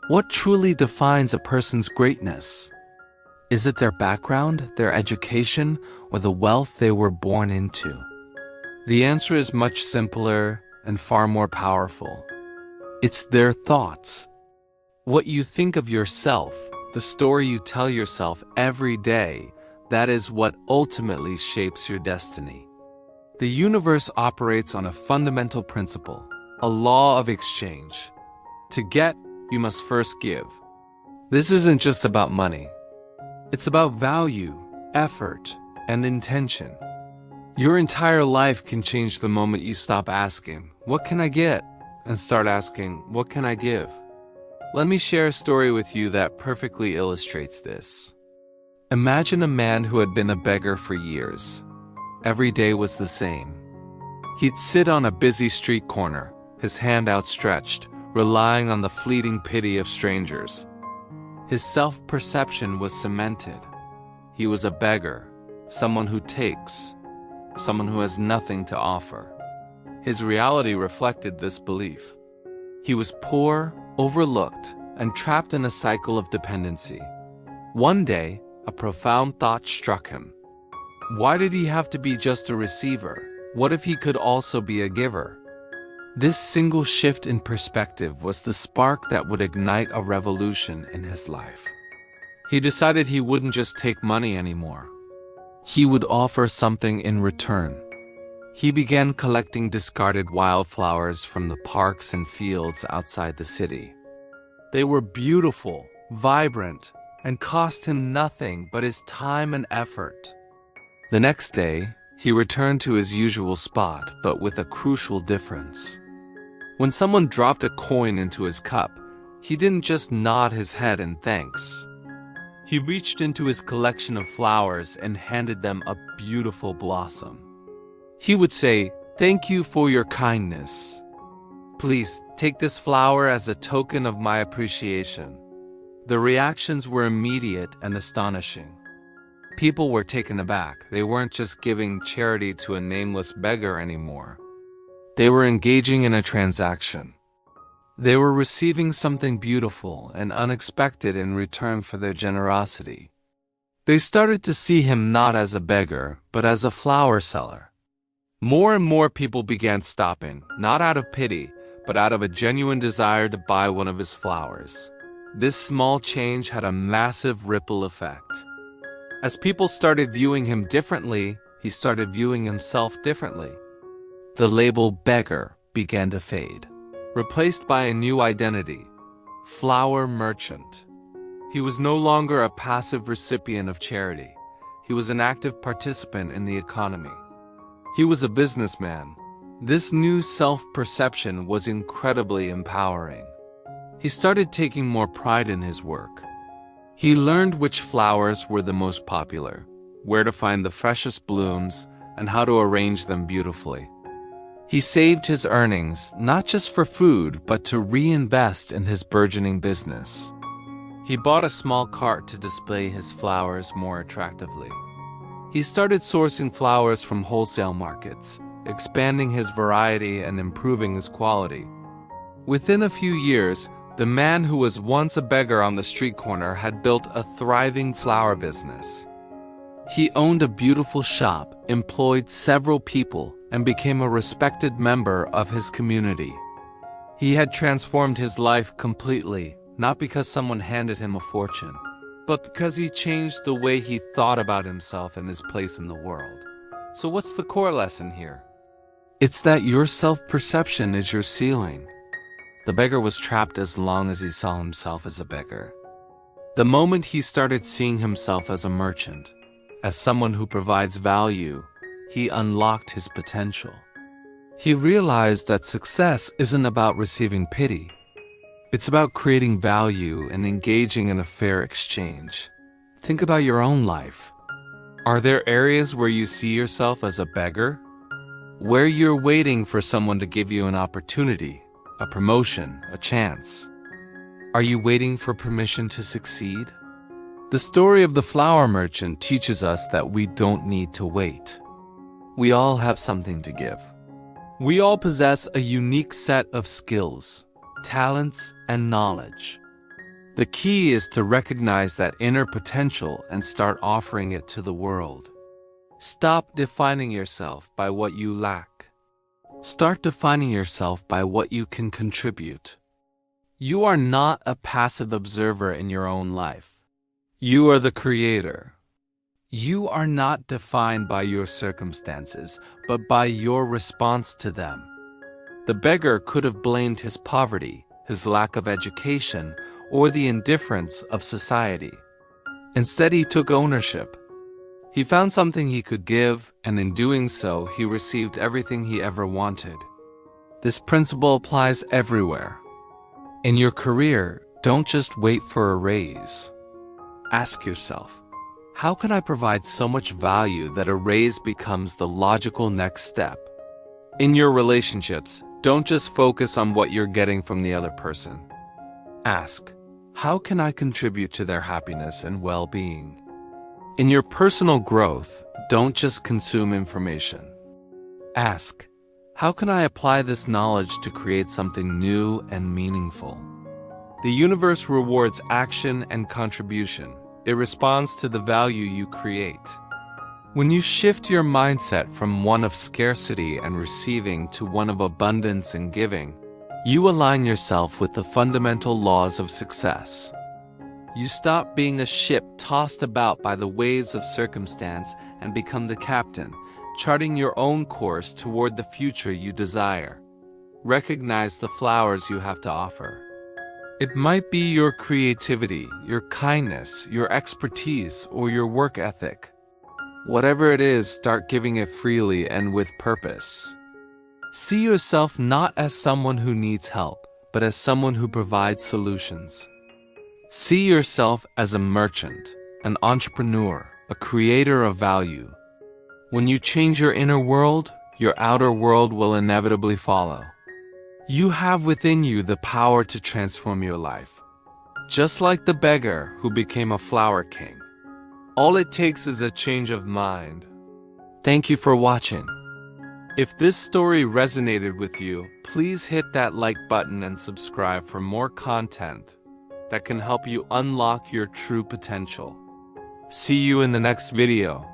What truly defines a person's greatness? Is it their background, their education, or the wealth they were born into? The answer is much simpler and far more powerful. It's their thoughts. What you think of yourself, the story you tell yourself every day, that is what ultimately shapes your destiny. The universe operates on a fundamental principle, a law of exchange. To get, you must first give. This isn't just about money. It's about value, effort, and intention. Your entire life can change the moment you stop asking, "What can I get?" and start asking, "What can I give?" Let me share a story with you that perfectly illustrates this. Imagine a man who had been a beggar for years. Every day was the same. He'd sit on a busy street corner, his hand outstretched, relying on the fleeting pity of strangers. His self-perception was cemented. He was a beggar, someone who takes, someone who has nothing to offer. His reality reflected this belief. He was poor, overlooked, and trapped in a cycle of dependency. One day, a profound thought struck him. Why did he have to be just a receiver? What if he could also be a giver? This single shift in perspective was the spark that would ignite a revolution in his life. He decided he wouldn't just take money anymore. He would offer something in return. He began collecting discarded wildflowers from the parks and fields outside the city. They were beautiful, vibrant, and cost him nothing but his time and effort. The next day, he returned to his usual spot, but with a crucial difference. When someone dropped a coin into his cup, he didn't just nod his head in thanks. He reached into his collection of flowers and handed them a beautiful blossom. He would say, "Thank you for your kindness. Please take this flower as a token of my appreciation." The reactions were immediate and astonishing. People were taken aback. They weren't just giving charity to a nameless beggar anymore. They were engaging in a transaction. They were receiving something beautiful and unexpected in return for their generosity. They started to see him not as a beggar, but as a flower seller. More and more people began stopping, not out of pity, but out of a genuine desire to buy one of his flowers. This small change had a massive ripple effect. As people started viewing him differently, he started viewing himself differently. The label beggar began to fade, replaced by a new identity, flower merchant. He was no longer a passive recipient of charity. He was an active participant in the economy. He was a businessman. This new self-perception was incredibly empowering. He started taking more pride in his work. He learned which flowers were the most popular, where to find the freshest blooms, and how to arrange them beautifully. He saved his earnings not just for food, but to reinvest in his burgeoning business. He bought a small cart to display his flowers more attractively. He started sourcing flowers from wholesale markets, expanding his variety and improving his quality. Within a few years, the man who was once a beggar on the street corner had built a thriving flower business. He owned a beautiful shop, employed several people, and became a respected member of his community. He had transformed his life completely, not because someone handed him a fortune, but because he changed the way he thought about himself and his place in the world. So what's the core lesson here? It's that your self-perception is your ceiling. The beggar was trapped as long as he saw himself as a beggar. The moment he started seeing himself as a merchant, as someone who provides value, he unlocked his potential. He realized that success isn't about receiving pity. It's about creating value and engaging in a fair exchange. Think about your own life. Are there areas where you see yourself as a beggar? Where you're waiting for someone to give you an opportunity, a promotion, a chance? Are you waiting for permission to succeed? The story of the flower merchant teaches us that we don't need to wait. We all have something to give. We all possess a unique set of skills, talents, and knowledge. The key is to recognize that inner potential and start offering it to the world. Stop defining yourself by what you lack. Start defining yourself by what you can contribute. You are not a passive observer in your own life. You are the creator. You are not defined by your circumstances, but by your response to them. The beggar could have blamed his poverty, his lack of education, or the indifference of society. Instead, he took ownership. He found something he could give, and in doing so, he received everything he ever wanted. This principle applies everywhere. In your career, don't just wait for a raise. Ask yourself, how can I provide so much value that a raise becomes the logical next step? In your relationships, don't just focus on what you're getting from the other person. Ask, how can I contribute to their happiness and well-being? In your personal growth, don't just consume information. Ask, how can I apply this knowledge to create something new and meaningful? The universe rewards action and contribution. It responds to the value you create. When you shift your mindset from one of scarcity and receiving to one of abundance and giving, you align yourself with the fundamental laws of success. You stop being a ship tossed about by the waves of circumstance and become the captain, charting your own course toward the future you desire. Recognize the flowers you have to offer. It might be your creativity, your kindness, your expertise, or your work ethic. Whatever it is, start giving it freely and with purpose. See yourself not as someone who needs help, but as someone who provides solutions. See yourself as a merchant, an entrepreneur, a creator of value. When you change your inner world, your outer world will inevitably follow. You have within you the power to transform your life. Just like the beggar who became a flower king. All it takes is a change of mind. Thank you for watching. If this story resonated with you, please hit that like button and subscribe for more content that can help you unlock your true potential. See you in the next video.